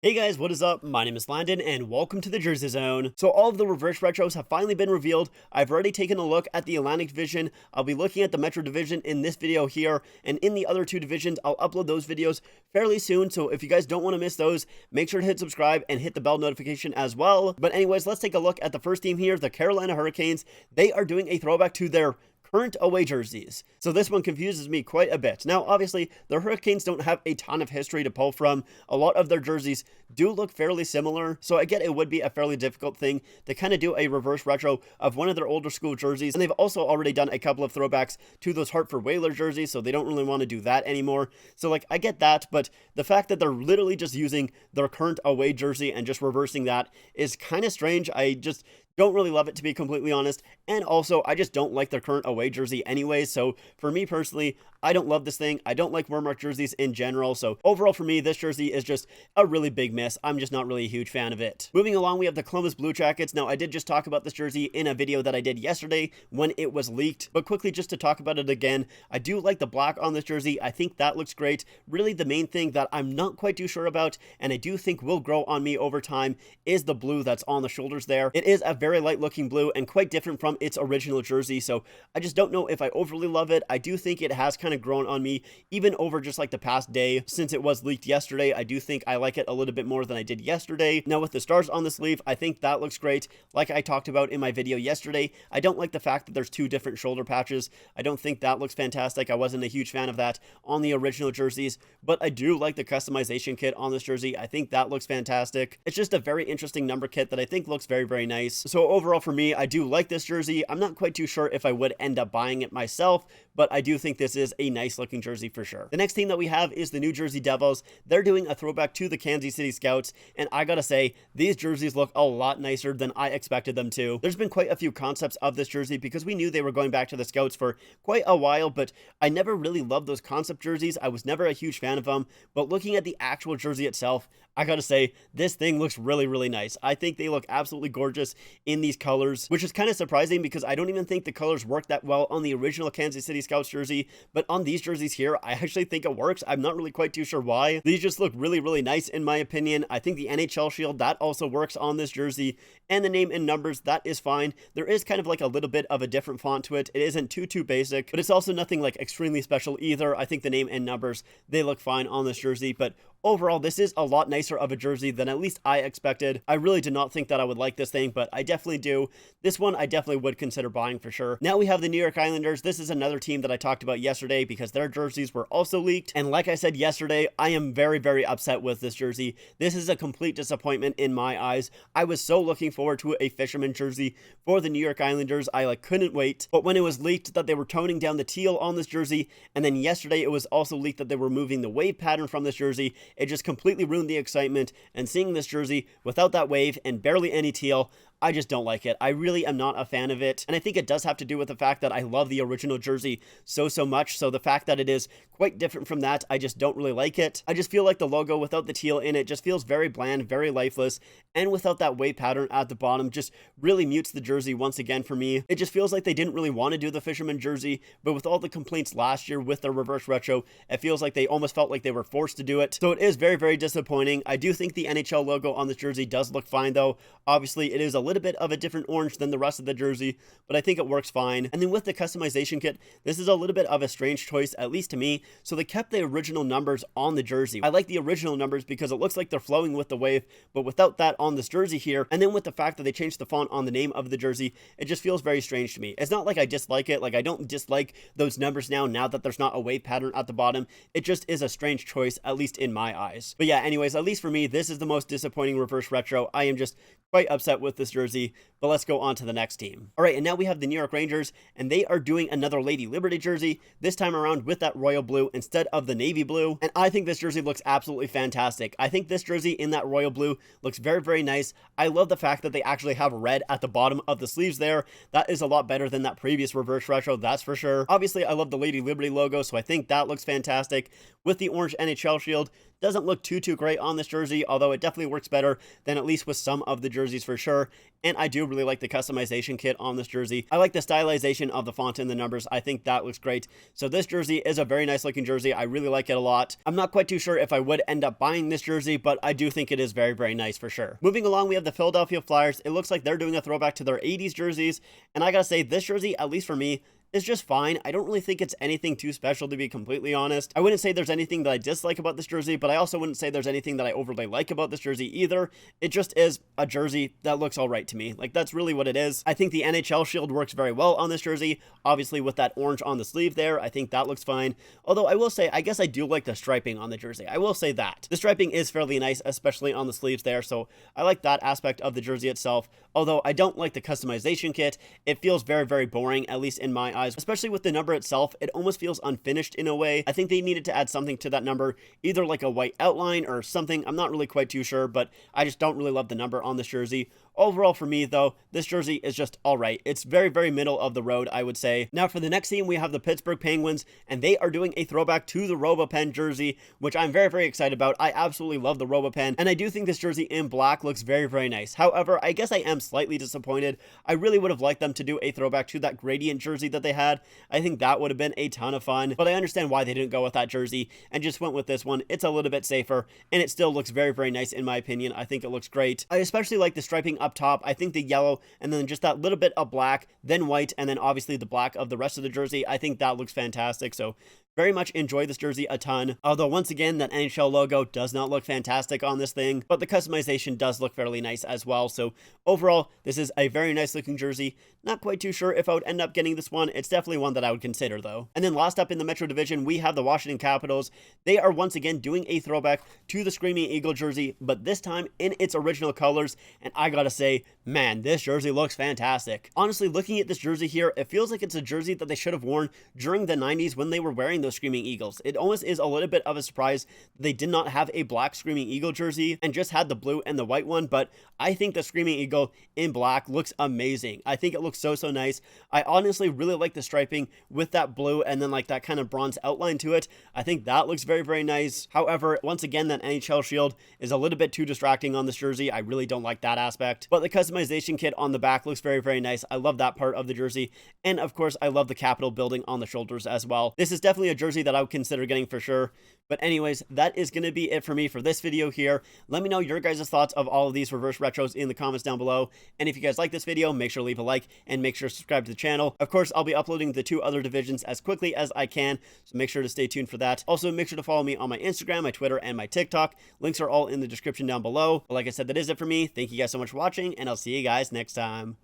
Hey guys, what is up? My name is Landon and welcome to the Jersey Zone. So all of the reverse retros have finally been revealed. I've already taken a look at the Atlantic Division. I'll be looking at the Metro Division in this video here, and in the other two divisions, I'll upload those videos fairly soon. So if you guys don't want to miss those, make sure to hit subscribe and hit the bell notification as well. But anyways, let's take a look at the first team here, the Carolina Hurricanes. They are doing a throwback to their current away jerseys. So this one confuses me quite a bit. Now, obviously, the Hurricanes don't have a ton of history to pull from. A lot of their jerseys do look fairly similar, so I get it would be a fairly difficult thing to kind of do a reverse retro of one of their older school jerseys, and they've also already done a couple of throwbacks to those Hartford Whalers jerseys, so they don't really want to do that anymore. So, like, I get that, but the fact that they're literally just using their current away jersey and just reversing that is kind of strange. I just don't really love it, to be completely honest, and also I just don't like their current away jersey anyway. So for me personally, I don't love this thing. I don't like Wearmark jerseys in general, so overall for me, this jersey is just a really big miss. I'm just not really a huge fan of it. Moving along, we have the Columbus Blue Jackets. Now, I did just talk about this jersey in a video that I did yesterday when it was leaked, but quickly just to talk about it again, I do like the black on this jersey. I think that looks great. Really, the main thing that I'm not quite too sure about, and I do think will grow on me over time, is the blue that's on the shoulders there. It is a very light looking blue and quite different from its original jersey, so I just don't know if I overly love it. I do think it has kind of grown on me even over just like the past day since it was leaked yesterday. I do think I like it a little bit more than I did yesterday. Now, with the stars on the sleeve, I think that looks great. Like I talked about in my video yesterday, I don't like the fact that there's two different shoulder patches. I don't think that looks fantastic. I wasn't a huge fan of that on the original jerseys, but I do like the customization kit on this jersey. I think that looks fantastic. It's just a very interesting number kit that I think looks very, very nice. So overall for me, I do like this jersey. I'm not quite too sure if I would end up buying it myself, but I do think this is a nice looking jersey for sure. The next team that we have is the New Jersey Devils. They're doing a throwback to the Kansas City Scouts, and I gotta say, these jerseys look a lot nicer than I expected them to. There's been quite a few concepts of this jersey because we knew they were going back to the Scouts for quite a while, but I never really loved those concept jerseys. I was never a huge fan of them, but looking at the actual jersey itself, I gotta say, this thing looks really, really nice. I think they look absolutely gorgeous in these colors, which is kind of surprising because I don't even think the colors work that well on the original Kansas City Scouts jersey, but on these jerseys here, I actually think it works. I'm not really quite too sure why. These just look really, really nice in my opinion. I think the NHL shield, that also works on this jersey, and the name and numbers, that is fine. There is kind of like a little bit of a different font to it. It isn't too basic, but it's also nothing like extremely special either. I think the name and numbers, they look fine on this jersey, but overall, this is a lot nicer of a jersey than at least I expected. I really did not think that I would like this thing, but I definitely do. This one I definitely would consider buying for sure. Now we have the New York Islanders. This is another team that I talked about yesterday because their jerseys were also leaked. And like I said yesterday, I am very, very upset with this jersey. This is a complete disappointment in my eyes. I was so looking forward to a fisherman jersey for the New York Islanders. I couldn't wait. But when it was leaked that they were toning down the teal on this jersey, and then yesterday it was also leaked that they were moving the wave pattern from this jersey, it just completely ruined the excitement, and seeing this jersey without that wave and barely any teal, I just don't like it. I really am not a fan of it, and I think it does have to do with the fact that I love the original jersey so much, so the fact that it is quite different from that, I just don't really like it. I just feel like the logo without the teal in it just feels very bland, very lifeless, and without that wave pattern at the bottom just really mutes the jersey once again for me. It just feels like they didn't really want to do the fisherman jersey, but with all the complaints last year with their reverse retro, it feels like they almost felt like they were forced to do it, so it is very, very disappointing. I do think the NHL logo on this jersey does look fine though. Obviously, it is a little bit of a different orange than the rest of the jersey, but I think it works fine. And then with the customization kit, this is a little bit of a strange choice, at least to me. So they kept the original numbers on the jersey. I like the original numbers because it looks like they're flowing with the wave, but without that on this jersey here, and then with the fact that they changed the font on the name of the jersey, it just feels very strange to me. It's not like I dislike it, like I don't dislike those numbers now that there's not a wave pattern at the bottom. It just is a strange choice, at least in my eyes. But yeah, anyways, at least for me, this is the most disappointing reverse retro. I am just quite upset with this jersey, but let's go on to the next team. All right, and now we have the New York Rangers, and they are doing another Lady Liberty jersey, this time around with that royal blue instead of the navy blue, and I think this jersey looks absolutely fantastic. I think this jersey in that royal blue looks very, very nice. I love the fact that they actually have red at the bottom of the sleeves there. That is a lot better than that previous reverse retro, that's for sure. Obviously, I love the Lady Liberty logo, so I think that looks fantastic. With the orange NHL shield, doesn't look too great on this jersey, although it definitely works better than at least with some of the jerseys for sure. And I do really like the customization kit on this jersey. I like the stylization of the font and the numbers. I think that looks great. So this jersey is a very nice looking jersey. I really like it a lot. I'm not quite too sure if I would end up buying this jersey, but I do think it is very nice for sure. Moving along, we have the Philadelphia Flyers. It looks like they're doing a throwback to their 80s jerseys. And I gotta say, this jersey, at least for me, is just fine. I don't really think it's anything too special, to be completely honest. I wouldn't say there's anything that I dislike about this jersey, but I also wouldn't say there's anything that I overly like about this jersey either. It just is a jersey that looks all right to me. Like, that's really what it is. I think the NHL shield works very well on this jersey, obviously with that orange on the sleeve there. I think that looks fine. Although I will say, I guess I do like the striping on the jersey. I will say that. The striping is fairly nice, especially on the sleeves there, so I like that aspect of the jersey itself. Although I don't like the customization kit. It feels very boring, at least in my eyes, especially with the number itself. It almost feels unfinished in a way. I think they needed to add something to that number, either like a white outline or something. I'm not really quite too sure, but I just don't really love the number on this jersey. Overall for me though, this jersey is just alright. It's very middle of the road, I would say. Now for the next team, we have the Pittsburgh Penguins, and they are doing a throwback to the RoboPen jersey, which I'm very excited about. I absolutely love the RoboPen, and I do think this jersey in black looks very nice. However, I guess I am slightly disappointed. I really would have liked them to do a throwback to that gradient jersey that they had. I think that would have been a ton of fun, but I understand why they didn't go with that jersey and just went with this one. It's a little bit safer, and it still looks very nice in my opinion. I think it looks great. I especially like the striping up top. I think the yellow and then just that little bit of black, then white, and then obviously the black of the rest of the jersey. I think that looks fantastic. So very much enjoy this jersey a ton. Although once again, that NHL logo does not look fantastic on this thing, but the customization does look fairly nice as well. So overall, this is a very nice looking jersey. Not quite too sure if I would end up getting this one. It's definitely one that I would consider though. And then last up in the Metro Division, we have the Washington Capitals. They are once again doing a throwback to the Screaming Eagle jersey, but this time in its original colors. And I gotta say, man, this jersey looks fantastic. Honestly, looking at this jersey here, it feels like it's a jersey that they should have worn during the 90s when they were wearing those Screaming Eagles. It almost is a little bit of a surprise they did not have a black Screaming Eagle jersey and just had the blue and the white one, but I think the Screaming Eagle in black looks amazing. I think it looks so nice. I honestly really like the striping with that blue and then like that kind of bronze outline to it. I think that looks very nice. However, once again, that NHL shield is a little bit too distracting on this jersey. I really don't like that aspect, but the customization kit on the back looks very nice. I love that part of the jersey, and of course I love the Capitol building on the shoulders as well. This is definitely a jersey that I would consider getting for sure. But anyways, that is going to be it for me for this video here. Let me know your guys' thoughts of all of these reverse retros in the comments down below. And if you guys like this video, make sure to leave a like and make sure to subscribe to the channel. Of course, I'll be uploading the 2 other divisions as quickly as I can, so make sure to stay tuned for that. Also, make sure to follow me on my Instagram, my Twitter, and my TikTok. Links are all in the description down below. But like I said, that is it for me. Thank you guys so much for watching, and I'll see you guys next time.